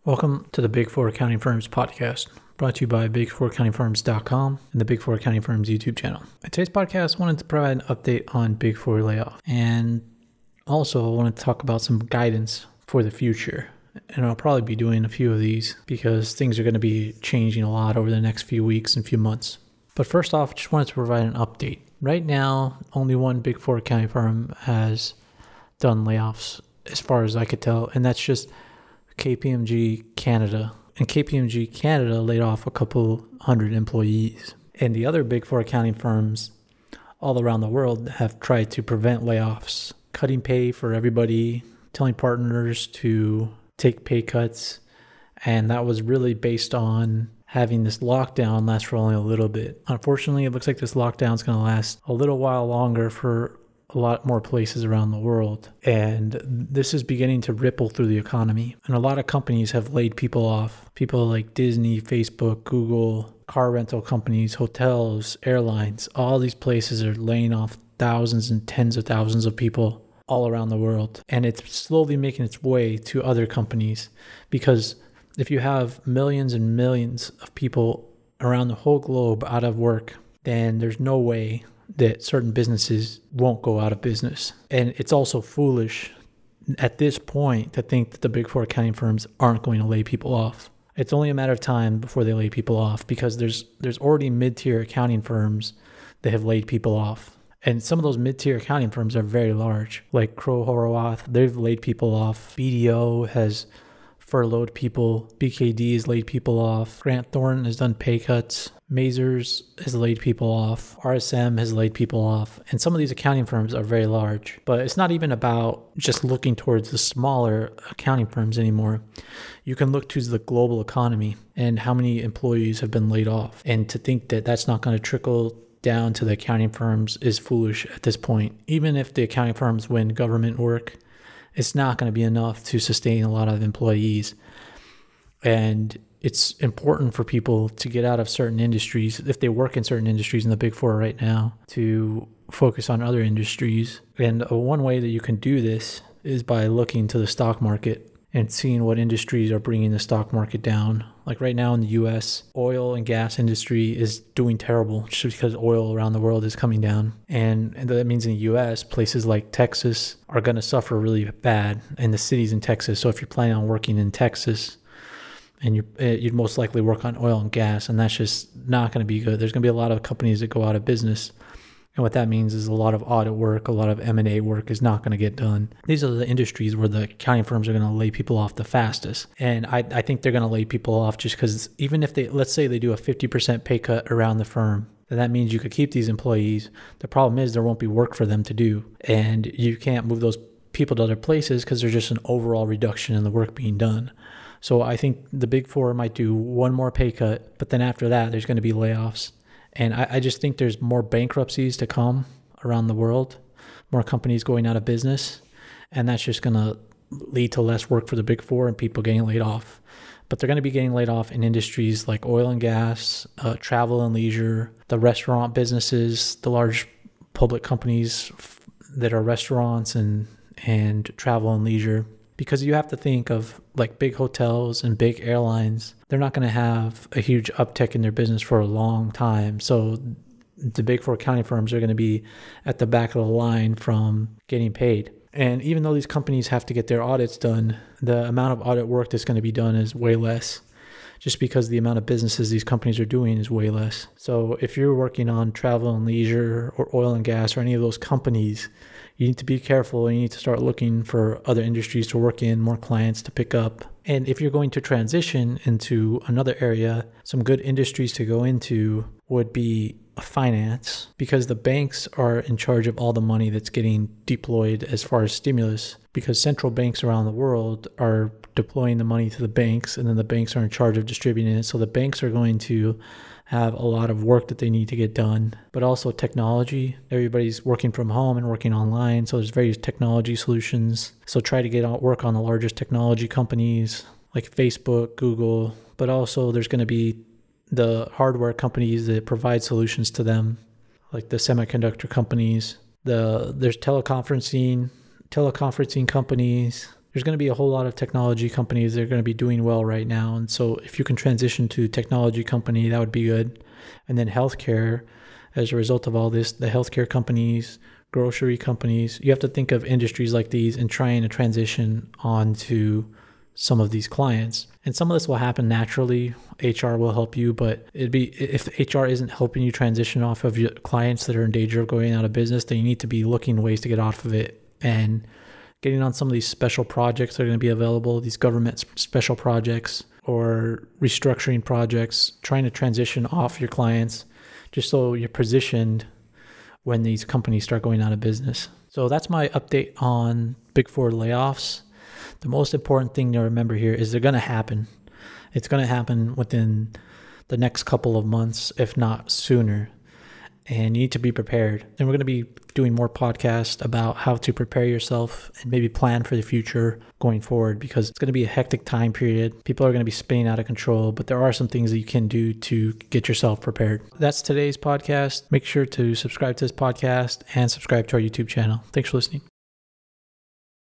Welcome to the Big Four Accounting Firms podcast, brought to you by big4accountingfirms.com and the Big Four Accounting Firms YouTube channel. In today's podcast, I wanted to provide an update on Big Four layoff, and also I wanted to talk about some guidance for the future. And I'll probably be doing a few of these because things are going to be changing a lot over the next few weeks and few months. But first off, just wanted to provide an update. Right now, only one Big Four accounting firm has done layoffs as far as I could tell, and that's just KPMG Canada. And KPMG Canada laid off a couple hundred employees. And the other Big Four accounting firms all around the world have tried to prevent layoffs, cutting pay for everybody, telling partners to take pay cuts. And that was really based on having this lockdown last for only a little bit. Unfortunately, it looks like this lockdown is going to last a little while longer for a lot more places around the world. And this is beginning to ripple through the economy. And a lot of companies have laid people off. People like Disney, Facebook, Google, car rental companies, hotels, airlines, all these places are laying off thousands and tens of thousands of people all around the world. And it's slowly making its way to other companies, because if you have millions and millions of people around the whole globe out of work, then there's no way that certain businesses won't go out of business. And it's also foolish at this point to think that the Big Four accounting firms aren't going to lay people off. It's only a matter of time before they lay people off, because there's already mid-tier accounting firms that have laid people off. And some of those mid-tier accounting firms are very large, like Crowe Horwath. They've laid people off. BDO has furloughed people. BKD has laid people off. Grant Thornton has done pay cuts. Mazars has laid people off. RSM has laid people off. And some of these accounting firms are very large. But it's not even about just looking towards the smaller accounting firms anymore. You can look to the global economy and how many employees have been laid off. And to think that that's not going to trickle down to the accounting firms is foolish at this point. Even if the accounting firms win government work, it's not going to be enough to sustain a lot of employees. And it's important for people to get out of certain industries, if they work in certain industries in the Big Four right now, to focus on other industries. And one way that you can do this is by looking to the stock market and seeing what industries are bringing the stock market down. Like right now in the US, oil and gas industry is doing terrible just because oil around the world is coming down. And that means in the US, places like Texas are going to suffer really bad, and the cities in Texas. So if you're planning on working in Texas, and you'd most likely work on oil and gas, and that's just not going to be good. There's going to be a lot of companies that go out of business. And what that means is a lot of audit work, a lot of M&A work is not going to get done. These are the industries where the accounting firms are going to lay people off the fastest. And I think they're going to lay people off just because even if let's say they do a 50% pay cut around the firm, then that means you could keep these employees. The problem is there won't be work for them to do. And you can't move those people to other places because there's just an overall reduction in the work being done. So I think the Big Four might do one more pay cut, but then after that, there's going to be layoffs. And I just think there's more bankruptcies to come around the world, more companies going out of business, and that's just going to lead to less work for the Big Four and people getting laid off. But they're going to be getting laid off in industries like oil and gas, travel and leisure, the restaurant businesses, the large public companies that are restaurants and travel and leisure. Because you have to think of like big hotels and big airlines, they're not going to have a huge uptick in their business for a long time. So the Big Four accounting firms are going to be at the back of the line from getting paid. And even though these companies have to get their audits done, the amount of audit work that's going to be done is way less, just because the amount of businesses these companies are doing is way less. So if you're working on travel and leisure or oil and gas or any of those companies, you need to be careful. You need to start looking for other industries to work in, more clients to pick up. And if you're going to transition into another area, some good industries to go into would be finance, because the banks are in charge of all the money that's getting deployed as far as stimulus, because central banks around the world are deploying the money to the banks, and then the banks are in charge of distributing it. So the banks are going to have a lot of work that they need to get done, but also technology. Everybody's working from home and working online, so there's various technology solutions. So try to get out work on the largest technology companies like Facebook, Google, but also there's going to be the hardware companies that provide solutions to them, like the semiconductor companies. There's teleconferencing companies. there's going to be a whole lot of technology companies that are going to be doing well right now. And so if you can transition to technology company, that would be good. And then healthcare, as a result of all this, the healthcare companies, grocery companies, you have to think of industries like these and trying to transition onto some of these clients. And some of this will happen naturally. HR will help you, but it'd be, if HR isn't helping you transition off of your clients that are in danger of going out of business, then you need to be looking ways to get off of it and getting on some of these special projects that are going to be available, these government special projects or restructuring projects, trying to transition off your clients just so you're positioned when these companies start going out of business. So that's my update on Big Four layoffs. The most important thing to remember here is they're going to happen. It's going to happen within the next couple of months, if not sooner. And you need to be prepared. And we're going to be doing more podcasts about how to prepare yourself and maybe plan for the future going forward, because it's going to be a hectic time period. People are going to be spinning out of control, but there are some things that you can do to get yourself prepared. That's today's podcast. Make sure to subscribe to this podcast and subscribe to our YouTube channel. Thanks for listening.